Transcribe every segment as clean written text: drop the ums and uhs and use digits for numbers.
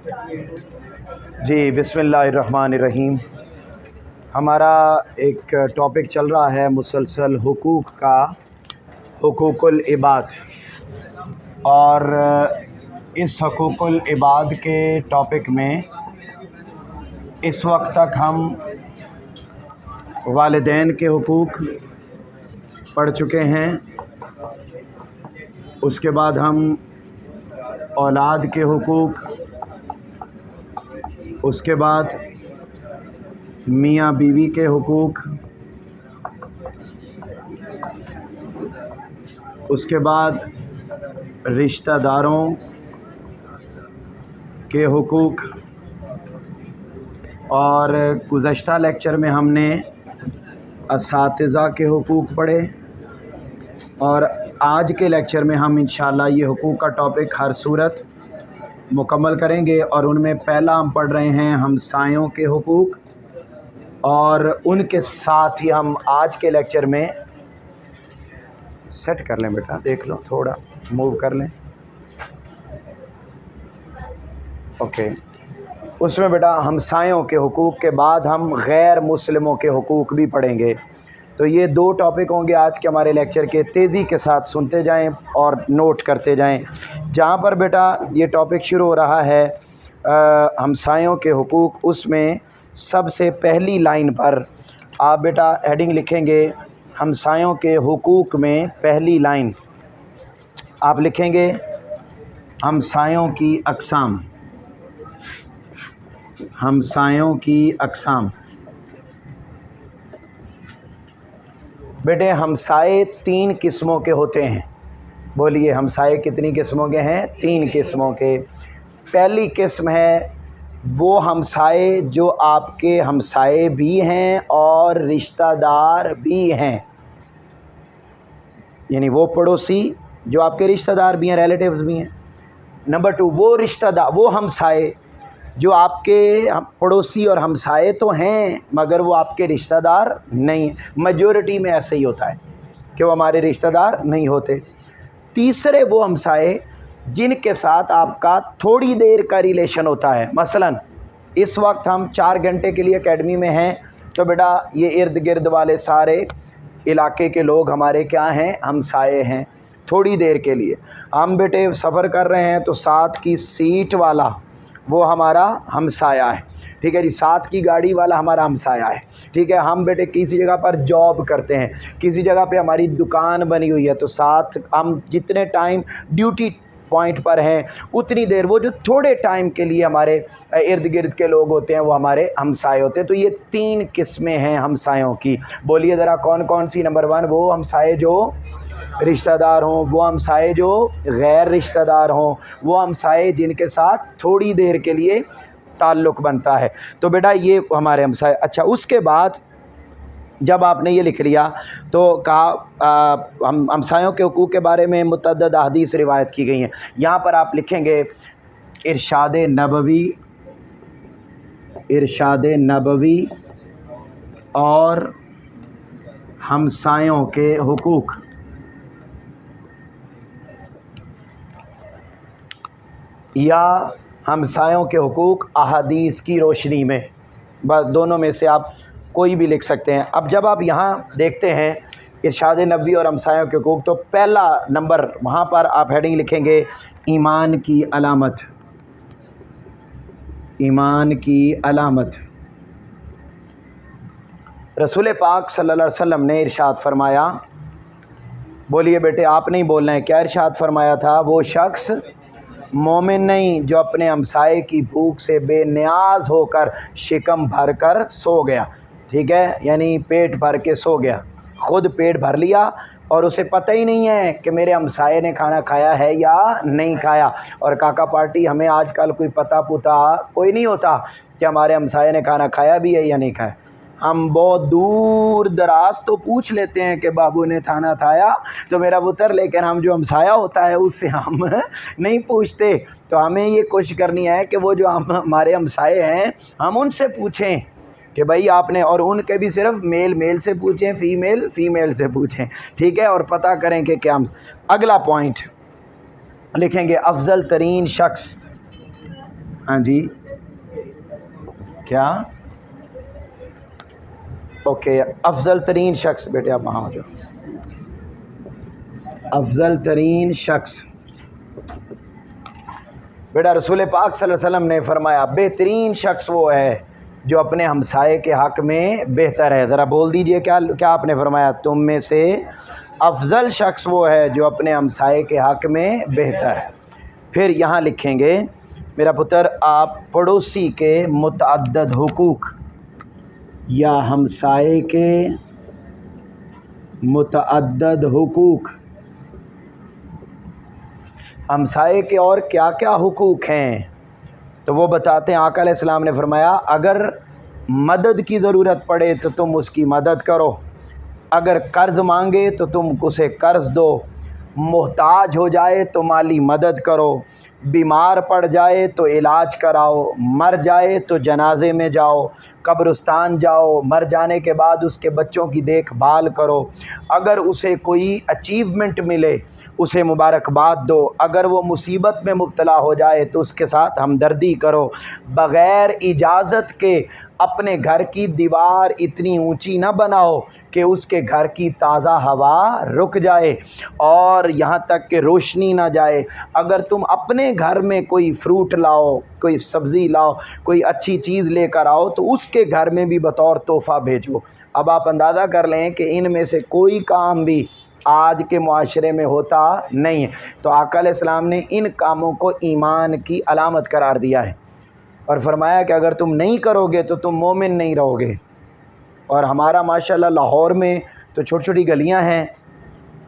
جی بسم اللہ الرحمن الرحیم۔ ہمارا ایک ٹاپک چل رہا ہے مسلسل حقوق کا، حقوق العباد، اور اس حقوق العباد کے ٹاپک میں اس وقت تک ہم والدین کے حقوق پڑھ چکے ہیں، اس کے بعد ہم اولاد کے حقوق، اس کے بعد میاں بیوی کے حقوق، اس کے بعد رشتہ داروں کے حقوق، اور گزشتہ لیکچر میں ہم نے اساتذہ کے حقوق پڑھے، اور آج کے لیکچر میں ہم انشاءاللہ یہ حقوق کا ٹاپک ہر صورت مکمل کریں گے، اور ان میں پہلا ہم پڑھ رہے ہیں ہمسایوں کے حقوق، اور ان کے ساتھ ہی ہم آج کے لیکچر میں سیٹ کر لیں، بیٹا دیکھ لو تھوڑا موو کر لیں، اوکے۔ اس میں بیٹا ہمسایوں کے حقوق کے بعد ہم غیر مسلموں کے حقوق بھی پڑھیں گے۔ تو یہ دو ٹاپک ہوں گے آج کے ہمارے لیکچر کے، تیزی کے ساتھ سنتے جائیں اور نوٹ کرتے جائیں۔ جہاں پر بیٹا یہ ٹاپک شروع ہو رہا ہے ہمسایوں کے حقوق، اس میں سب سے پہلی لائن پر آپ بیٹا ہیڈنگ لکھیں گے ہمسایوں کے حقوق میں پہلی لائن آپ لکھیں گے ہمسایوں کی اقسام، ہمسایوں کی اقسام۔ بیٹے ہمسائے تین قسموں کے ہوتے ہیں، بولیے ہمسائے کتنی قسموں کے ہیں؟ تین قسموں کے۔ پہلی قسم ہے وہ ہمسائے جو آپ کے ہمسائے بھی ہیں اور رشتہ دار بھی ہیں، یعنی وہ پڑوسی جو آپ کے رشتہ دار بھی ہیں، ریلیٹیوز بھی ہیں۔ نمبر 2 وہ رشتہ دار، وہ ہمسائے جو آپ کے پڑوسی اور ہمسائے تو ہیں مگر وہ آپ کے رشتہ دار نہیں، میجورٹی میں ایسے ہی ہوتا ہے کہ وہ ہمارے رشتہ دار نہیں ہوتے۔ تیسرے وہ ہمسائے جن کے ساتھ آپ کا تھوڑی دیر کا ریلیشن ہوتا ہے، مثلا اس وقت ہم 4 گھنٹے کے لیے اکیڈمی میں ہیں، تو بیٹا یہ ارد گرد والے سارے علاقے کے لوگ ہمارے کیا ہیں؟ ہمسائے ہیں۔ تھوڑی دیر کے لیے ہم بیٹے سفر کر رہے ہیں تو ساتھ کی سیٹ والا وہ ہمارا ہمسایہ ہے، ٹھیک ہے جی، ساتھ کی گاڑی والا ہمارا ہمسایہ ہے، ٹھیک ہے۔ ہم بیٹے کسی جگہ پر جاب کرتے ہیں، کسی جگہ پہ ہماری دکان بنی ہوئی ہے، تو ساتھ ہم جتنے ٹائم ڈیوٹی پوائنٹ پر ہیں اتنی دیر وہ جو تھوڑے ٹائم کے لیے ہمارے ارد گرد کے لوگ ہوتے ہیں وہ ہمارے ہمسائے ہوتے ہیں۔ تو یہ 3 قسمیں ہیں ہمسایوں کی، بولیے ذرا کون کون سی؟ نمبر 1 وہ ہمسائے جو رشتہ دار ہوں، وہ ہمسائے جو غیر رشتہ دار ہوں، وہ ہمسائے جن کے ساتھ تھوڑی دیر کے لیے تعلق بنتا ہے۔ تو بیٹا یہ ہمارے ہمسائے۔ اچھا، اس کے بعد جب آپ نے یہ لکھ لیا تو کہا ہمسایوں کے حقوق کے بارے میں متعدد احادیث روایت کی گئی ہیں، یہاں پر آپ لکھیں گے ارشاد نبوی، ارشاد نبوی اور ہمسایوں کے حقوق۔ یا ہمسایوں کے حقوق احادیث کی روشنی میں، بس دونوں میں سے آپ کوئی بھی لکھ سکتے ہیں۔ اب جب آپ یہاں دیکھتے ہیں ارشاد نبوی اور ہمسایوں کے حقوق، تو پہلا نمبر وہاں پر آپ ہیڈنگ لکھیں گے ایمان کی علامت، ایمان کی علامت۔ رسول پاک صلی اللہ علیہ وسلم نے ارشاد فرمایا، بولیے بیٹے آپ نہیں بولنا ہے، کیا ارشاد فرمایا تھا؟ وہ شخص مومن نہیں جو اپنے ہمسائے کی بھوک سے بے نیاز ہو کر شکم بھر کر سو گیا، ٹھیک ہے، یعنی پیٹ بھر کے سو گیا، خود پیٹ بھر لیا اور اسے پتہ ہی نہیں ہے کہ میرے ہمسائے نے کھانا کھایا ہے یا نہیں کھایا۔ اور کاکا پارٹی ہمیں آج کل کوئی پتہ پوتا کوئی نہیں ہوتا کہ ہمارے ہمسائے نے کھانا کھایا بھی ہے یا نہیں کھایا۔ ہم بہت دور دراز تو پوچھ لیتے ہیں کہ بابو نے کھانا کھایا تو میرا پتر، لیکن ہم جو ہمسایہ ہوتا ہے اس سے ہم نہیں پوچھتے۔ تو ہمیں یہ کوشش کرنی ہے کہ وہ جو ہمارے ہمسائے ہیں ہم ان سے پوچھیں کہ بھائی آپ نے، اور ان کے بھی صرف میل سے پوچھیں، فیمیل سے پوچھیں، ٹھیک ہے، اور پتہ کریں کہ کیا۔ اگلا پوائنٹ لکھیں گے افضل ترین شخص، ہاں جی کیا اوکے افضل ترین شخص، بیٹے آپ وہاں ہو جاؤ. افضل ترین شخص بیٹا رسول پاک صلی اللہ علیہ وسلم نے فرمایا بہترین شخص وہ ہے جو اپنے ہمسائے کے حق میں بہتر ہے. ذرا بول دیجئے کیا آپ نے فرمایا؟ تم میں سے افضل شخص وہ ہے جو اپنے ہمسائے کے حق میں بہتر ہے. پھر یہاں لکھیں گے میرا پتر آپ پڑوسی کے متعدد حقوق یا ہمسائے کے متعدد حقوق، ہمسائے کے اور کیا کیا حقوق ہیں تو وہ بتاتے ہیں. آقا علیہ السلام نے فرمایا اگر مدد کی ضرورت پڑے تو تم اس کی مدد کرو، اگر قرض مانگے تو تم اسے قرض دو، محتاج ہو جائے تو مالی مدد کرو، بیمار پڑ جائے تو علاج کراؤ، مر جائے تو جنازے میں جاؤ، قبرستان جاؤ، مر جانے کے بعد اس کے بچوں کی دیکھ بھال کرو، اگر اسے کوئی اچیومنٹ ملے اسے مبارکباد دو، اگر وہ مصیبت میں مبتلا ہو جائے تو اس کے ساتھ ہمدردی کرو، بغیر اجازت کے اپنے گھر کی دیوار اتنی اونچی نہ بناؤ کہ اس کے گھر کی تازہ ہوا رک جائے اور یہاں تک کہ روشنی نہ جائے. اگر تم اپنے گھر میں کوئی فروٹ لاؤ، کوئی سبزی لاؤ، کوئی اچھی چیز لے کر آؤ تو اس کے گھر میں بھی بطور تحفہ بھیجو. اب آپ اندازہ کر لیں کہ ان میں سے کوئی کام بھی آج کے معاشرے میں ہوتا نہیں ہے. تو آقا علیہ السلام نے ان کاموں کو ایمان کی علامت قرار دیا ہے اور فرمایا کہ اگر تم نہیں کرو گے تو تم مومن نہیں رہو گے. اور ہمارا ماشاءاللہ لاہور میں تو چھوٹی چھوٹی گلیاں ہیں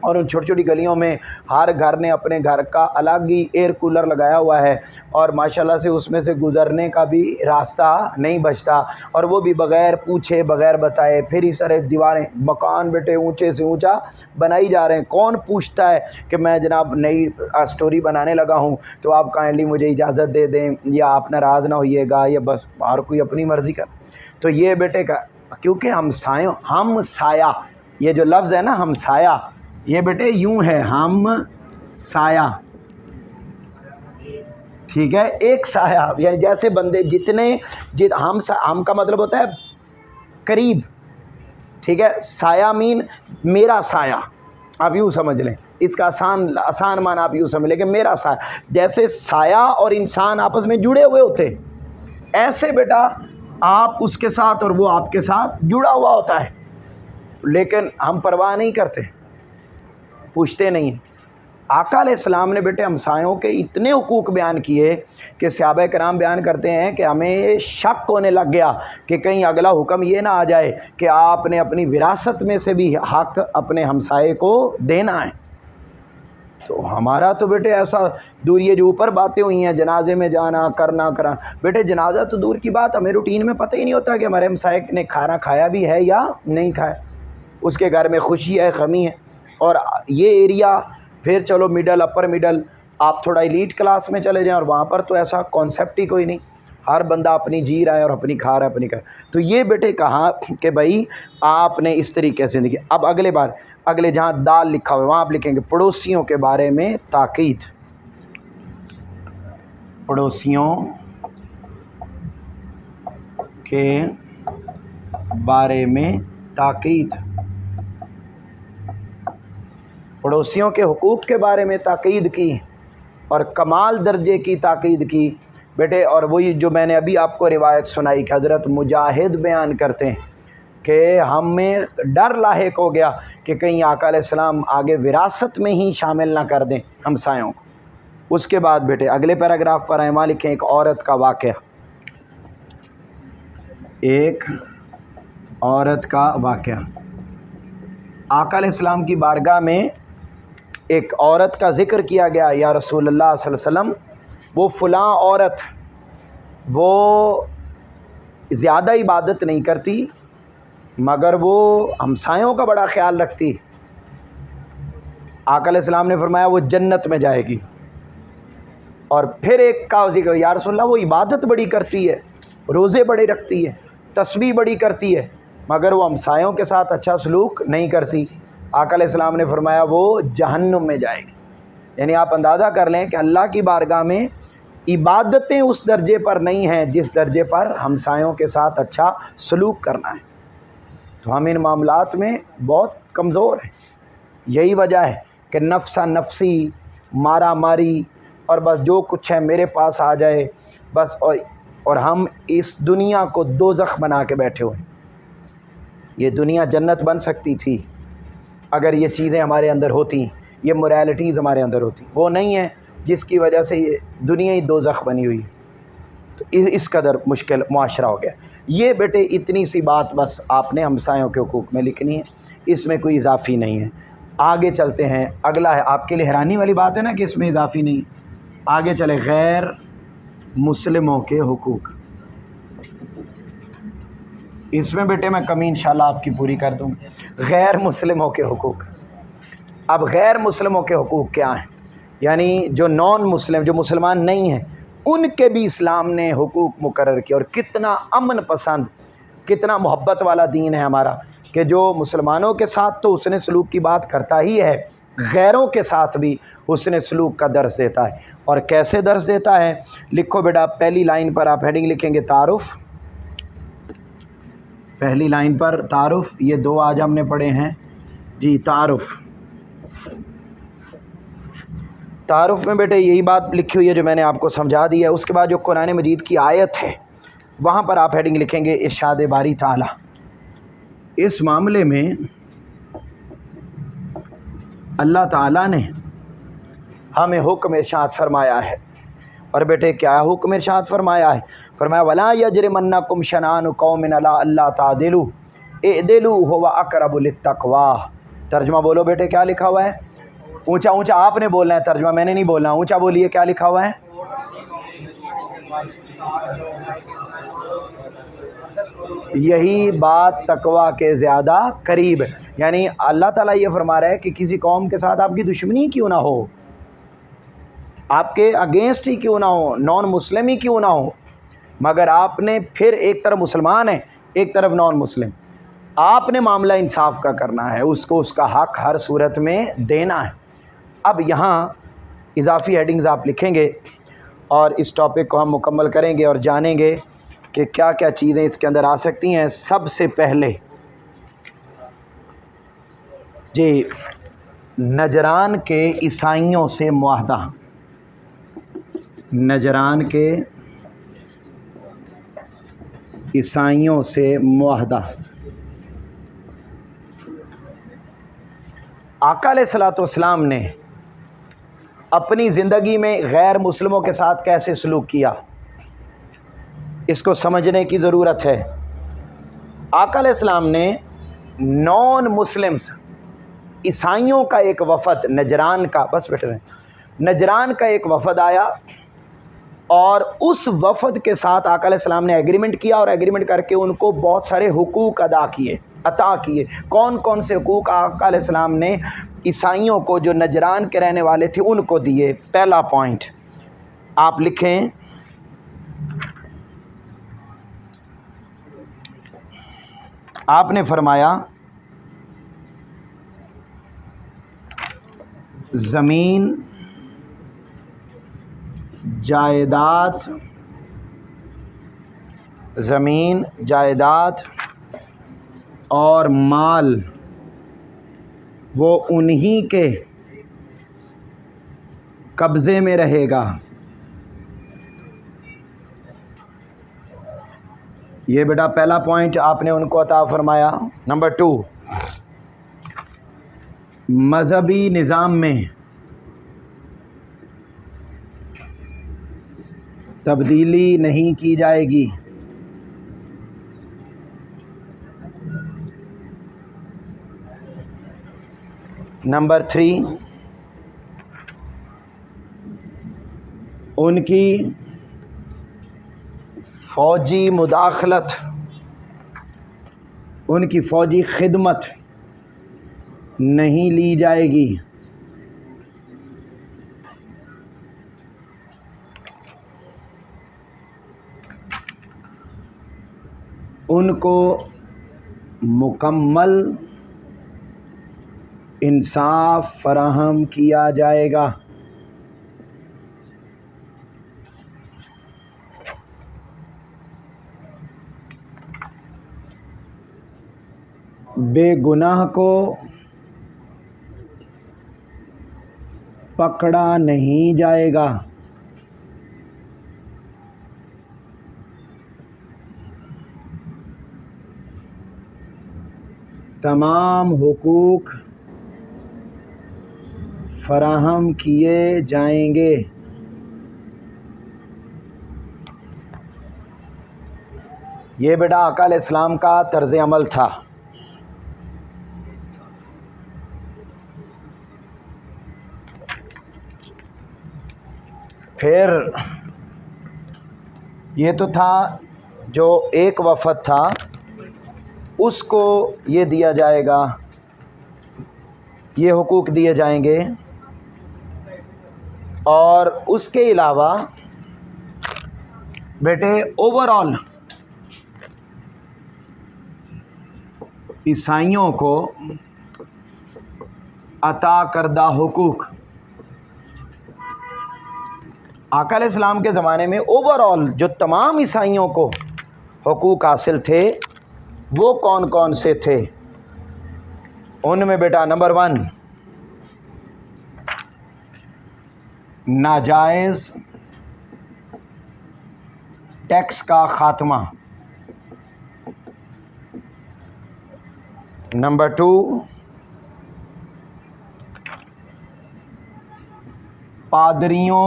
اور ان چھوٹی چھوٹی گلیوں میں ہر گھر نے اپنے گھر کا الگ ہی ایئر کولر لگایا ہوا ہے اور ماشاءاللہ سے اس میں سے گزرنے کا بھی راستہ نہیں بچتا اور وہ بھی بغیر پوچھے بغیر بتائے. پھر اس طرح دیواریں مکان بیٹے اونچے سے اونچا بنائی جا رہے ہیں. کون پوچھتا ہے کہ میں جناب نئی اسٹوری بنانے لگا ہوں تو آپ کائنڈلی مجھے اجازت دے دیں یا آپ ناراض نہ ہوئیے گا یا بس ہر کوئی اپنی مرضی کر. تو یہ بیٹے کا کیونکہ ہم سایہ یہ جو لفظ ہے نا ہم سایہ یہ بیٹے یوں ہے ہم سایہ ٹھیک ہے ایک سایہ یعنی جیسے بندے جتنے ہم کا مطلب ہوتا ہے قریب ٹھیک ہے. سایہ مین میرا سایہ آپ یوں سمجھ لیں اس کا آسان معنی آپ یوں سمجھ لیں کہ میرا سایہ. جیسے سایہ اور انسان آپس میں جڑے ہوئے ہوتے ایسے بیٹا آپ اس کے ساتھ اور وہ آپ کے ساتھ جڑا ہوا ہوتا ہے لیکن ہم پرواہ نہیں کرتے پوچھتے نہیں. آقا علیہ السلام نے بیٹے ہمسایوں کے اتنے حقوق بیان کیے کہ صحابہ کرام بیان کرتے ہیں کہ ہمیں شک ہونے لگ گیا کہ کہیں اگلا حکم یہ نہ آ جائے کہ آپ نے اپنی وراثت میں سے بھی حق اپنے ہمسائے کو دینا ہے. تو ہمارا تو بیٹے ایسا دور یہ جو اوپر باتیں ہوئی ہیں جنازے میں جانا کرنا بیٹے جنازہ تو دور کی بات ہمیں روٹین میں پتہ ہی نہیں ہوتا کہ ہمارے ہمسائے نے کھانا کھایا بھی ہے یا نہیں کھایا. اس کے گھر میں خوشی ہے غمی ہے. اور یہ ایریا پھر چلو مڈل اپر مڈل آپ تھوڑا ایلیٹ کلاس میں چلے جائیں اور وہاں پر تو ایسا کانسیپٹ ہی کوئی نہیں. ہر بندہ اپنی جی رہا ہے اور اپنی کھا رہا ہے اپنی تو یہ بیٹے کہا کہ بھائی آپ نے اس طریقے سے زندگی. اب اگلے جہاں دال لکھا ہوا ہے وہاں آپ لکھیں گے پڑوسیوں کے بارے میں تاکید. پڑوسیوں کے بارے میں تاکید، پڑوسیوں کے حقوق کے بارے میں تاکید کی اور کمال درجے کی تاکید کی بیٹے. اور وہی جو میں نے ابھی آپ کو روایت سنائی کہ حضرت مجاہد بیان کرتے ہیں کہ ہمیں ڈر لاحق ہو گیا کہ کہیں آقا علیہ السلام آگے وراثت میں ہی شامل نہ کر دیں ہمسایوں کو. اس کے بعد بیٹے اگلے پیراگراف پر آئیں وہاں لکھیں ایک عورت کا واقعہ. ایک عورت کا واقعہ. آقا علیہ السلام کی بارگاہ میں ایک عورت کا ذکر کیا گیا. یا رسول اللہ صلی اللہ علیہ وسلم وہ فلاں عورت وہ زیادہ عبادت نہیں کرتی مگر وہ ہمسایوں کا بڑا خیال رکھتی. آقا علیہ السلام نے فرمایا وہ جنت میں جائے گی. اور پھر ایک کا ذکر یا رسول اللہ وہ عبادت بڑی کرتی ہے، روزے بڑے رکھتی ہے، تسبیح بڑی کرتی ہے مگر وہ ہمسایوں کے ساتھ اچھا سلوک نہیں کرتی. آقا علیہ السلام نے فرمایا وہ جہنم میں جائے گی. یعنی آپ اندازہ کر لیں کہ اللہ کی بارگاہ میں عبادتیں اس درجے پر نہیں ہیں جس درجے پر ہمسایوں کے ساتھ اچھا سلوک کرنا ہے. تو ہم ان معاملات میں بہت کمزور ہیں. یہی وجہ ہے کہ نفسا نفسی، مارا ماری، اور بس جو کچھ ہے میرے پاس آ جائے بس، اور ہم اس دنیا کو دوزخ بنا کے بیٹھے ہوئے ہیں. یہ دنیا جنت بن سکتی تھی اگر یہ چیزیں ہمارے اندر ہوتی، یہ موریلٹیز ہمارے اندر ہوتی. وہ نہیں ہے، جس کی وجہ سے یہ دنیا ہی دوزخ بنی ہوئی ہے. تو اس قدر مشکل معاشرہ ہو گیا. یہ بیٹے اتنی سی بات بس آپ نے ہمسایوں کے حقوق میں لکھنی ہے، اس میں کوئی اضافی نہیں ہے. آگے چلتے ہیں. اگلا ہے، آپ کے لیے حیرانی والی بات ہے نا کہ اس میں اضافی نہیں. آگے چلے، غیر مسلموں کے حقوق. اس میں بیٹے میں کمی انشاءاللہ آپ کی پوری کر دوں گا. غیر مسلموں کے حقوق. اب غیر مسلموں کے حقوق کیا ہیں؟ یعنی جو نان مسلم، جو مسلمان نہیں ہیں، ان کے بھی اسلام نے حقوق مقرر کیا. اور کتنا امن پسند، کتنا محبت والا دین ہے ہمارا، کہ جو مسلمانوں کے ساتھ تو حسن سلوک کی بات کرتا ہی ہے، غیروں کے ساتھ بھی حسن سلوک کا درس دیتا ہے. اور کیسے درس دیتا ہے؟ لکھو بیٹا، پہلی لائن پر آپ ہیڈنگ لکھیں گے تعارف. پہلی لائن پر تعارف. یہ دو آج ہم نے پڑھے ہیں جی. تعارف، تعارف میں بیٹے یہی بات لکھی ہوئی ہے جو میں نے آپ کو سمجھا دی ہے. اس کے بعد جو قرآن مجید کی آیت ہے وہاں پر آپ ہیڈنگ لکھیں گے ارشاد باری تعالی. اس معاملے میں اللہ تعالیٰ نے ہمیں حکم ارشاد فرمایا ہے. اور بیٹے کیا حکم ارشاد فرمایا ہے؟ فرمایا وَلَا يَجْرِمَنَّكُمْ شَنَآنُ قَوْمٍ عَلَىٰ أَلَّا تَعْدِلُوا اعْدِلُوا هُوَ أَقْرَبُ لِلتَّقْوَىٰ. ترجمہ بولو بیٹے، کیا لکھا ہوا ہے؟ اونچا اونچا آپ نے بولنا ہے، ترجمہ میں نے نہیں بولنا. اونچا بولیے، کیا لکھا ہوا ہے؟ یہی بات تقویٰ کے زیادہ قریب ہے. یعنی اللہ تعالیٰ یہ فرما رہا ہے کہ کسی قوم کے ساتھ آپ کی دشمنی کیوں نہ ہو، آپ کے اگینسٹ ہی کیوں نہ ہو، نان مسلم ہی کیوں نہ ہو، مگر آپ نے پھر ایک طرف مسلمان ہے، ایک طرف نان مسلم، آپ نے معاملہ انصاف کا کرنا ہے، اس کو اس کا حق ہر صورت میں دینا ہے. اب یہاں اضافی ہیڈنگز آپ لکھیں گے اور اس ٹاپک کو ہم مکمل کریں گے اور جانیں گے کہ کیا کیا چیزیں اس کے اندر آ سکتی ہیں. سب سے پہلے جی، نجران کے عیسائیوں سے معاہدہ. نجران کے عیسائیوں سے معاہدہ. آقا علیہ الصلوۃ والسلام نے اپنی زندگی میں غیر مسلموں کے ساتھ کیسے سلوک کیا، اس کو سمجھنے کی ضرورت ہے. آقا علیہ السلام نے نان مسلمز، عیسائیوں کا ایک وفد نجران کا، بس بیٹھے رہیں، نجران کا ایک وفد آیا اور اس وفد کے ساتھ آقا علیہ السلام نے ایگریمنٹ کیا، اور ایگریمنٹ کر کے ان کو بہت سارے حقوق عطا کیے. کون کون سے حقوق آقا علیہ السلام نے عیسائیوں کو جو نجران کے رہنے والے تھے ان کو دیے؟ پہلا پوائنٹ آپ لکھیں، آپ نے فرمایا زمین، جائیداد، زمین جائیداد اور مال وہ انہی کے قبضے میں رہے گا. یہ بیٹا پہلا پوائنٹ آپ نے ان کو عطا فرمایا. نمبر 2، مذہبی نظام میں تبدیلی نہیں کی جائے گی. نمبر 3، ان کی فوجی مداخلت، ان کی فوجی خدمت نہیں لی جائے گی. ان کو مکمل انصاف فراہم کیا جائے گا. بے گناہ کو پکڑا نہیں جائے گا، تمام حقوق فراہم کیے جائیں گے۔ یہ بیٹا آقا علیہ السلام کا طرز عمل تھا۔ پھر یہ تو تھا جو ایک وفد تھا اس کو یہ دیا جائے گا، یہ حقوق دیے جائیں گے، اور اس کے علاوہ بیٹے اوور آل عیسائیوں کو عطا کردہ حقوق آقا علیہ السلام کے زمانے میں اوور آل جو تمام عیسائیوں کو حقوق حاصل تھے وہ کون کون سے تھے؟ ان میں بیٹا نمبر 1 ناجائز ٹیکس کا خاتمہ، نمبر 2 پادریوں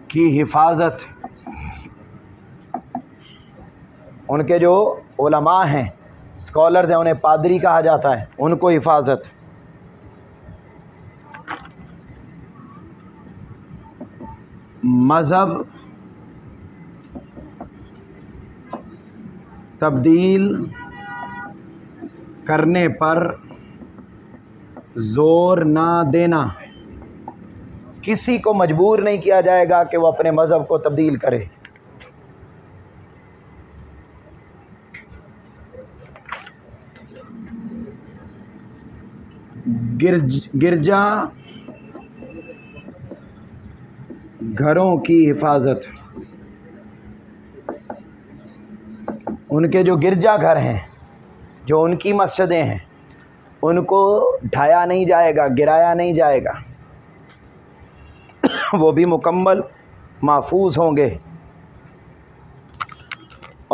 کی حفاظت، ان کے جو علماء ہیں اسکالرز ہیں انہیں پادری کہا جاتا ہے، ان کو حفاظت، مذہب تبدیل کرنے پر زور نہ دینا، کسی کو مجبور نہیں کیا جائے گا کہ وہ اپنے مذہب کو تبدیل کرے، گرجا گھروں کی حفاظت، ان کے جو گرجا گھر ہیں، جو ان کی مسجدیں ہیں، ان کو ڈھایا نہیں جائے گا، گرایا نہیں جائے گا، وہ بھی مکمل محفوظ ہوں گے۔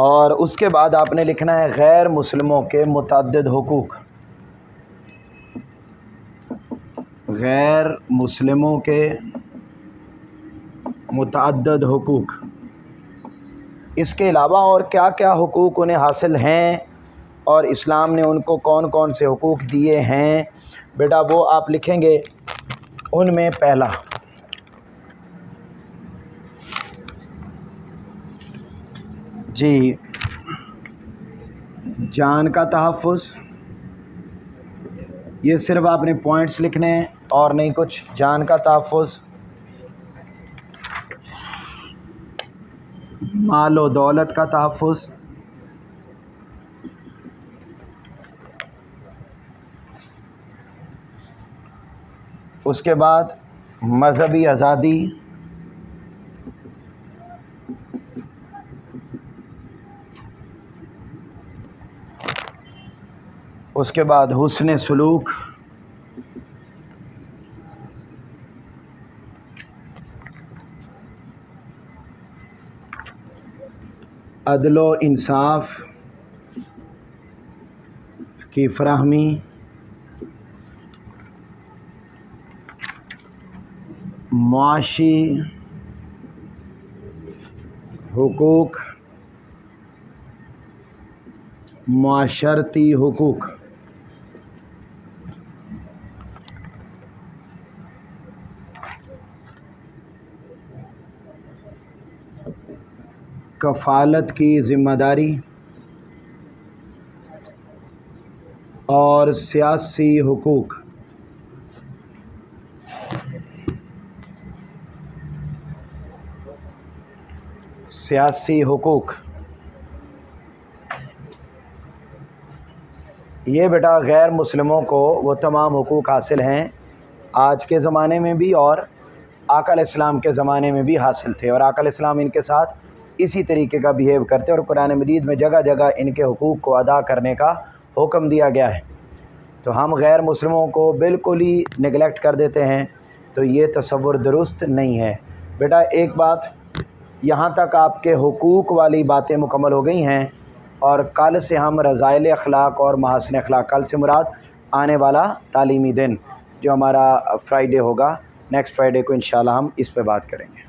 اور اس کے بعد آپ نے لکھنا ہے غیر مسلموں کے متعدد حقوق، غیر مسلموں کے متعدد حقوق، اس کے علاوہ اور کیا کیا حقوق انہیں حاصل ہیں اور اسلام نے ان کو کون کون سے حقوق دیے ہیں بیٹا وہ آپ لکھیں گے۔ ان میں پہلا جی جان کا تحفظ، یہ صرف آپ نے پوائنٹس لکھنے ہیں اور نہیں کچھ، جان کا تحفظ، مال و دولت کا تحفظ، اس کے بعد مذہبی آزادی، اس کے بعد حسن سلوک، عدل و انصاف کی فراہمی، معاشی حقوق، معاشرتی حقوق، کفالت کی ذمہ داری اور سیاسی حقوق۔ سیاسی حقوق یہ بیٹا غیر مسلموں کو وہ تمام حقوق حاصل ہیں، آج کے زمانے میں بھی اور آقا علیہ السلام کے زمانے میں بھی حاصل تھے، اور آقا علیہ السلام ان کے ساتھ اسی طریقے کا بیہیو کرتے، اور قرآن مجید میں جگہ جگہ ان کے حقوق کو ادا کرنے کا حکم دیا گیا ہے تو ہم غیر مسلموں کو بالکل ہی نگلیکٹ کر دیتے ہیں، تو یہ تصور درست نہیں ہے۔ بیٹا ایک بات، یہاں تک آپ کے حقوق والی باتیں مکمل ہو گئی ہیں، اور کل سے ہم رذائل اخلاق اور محاسن اخلاق، کل سے مراد آنے والا تعلیمی دن جو ہمارا فرائیڈے ہوگا، نیکسٹ فرائیڈے کو انشاءاللہ ہم اس پہ بات کریں گے۔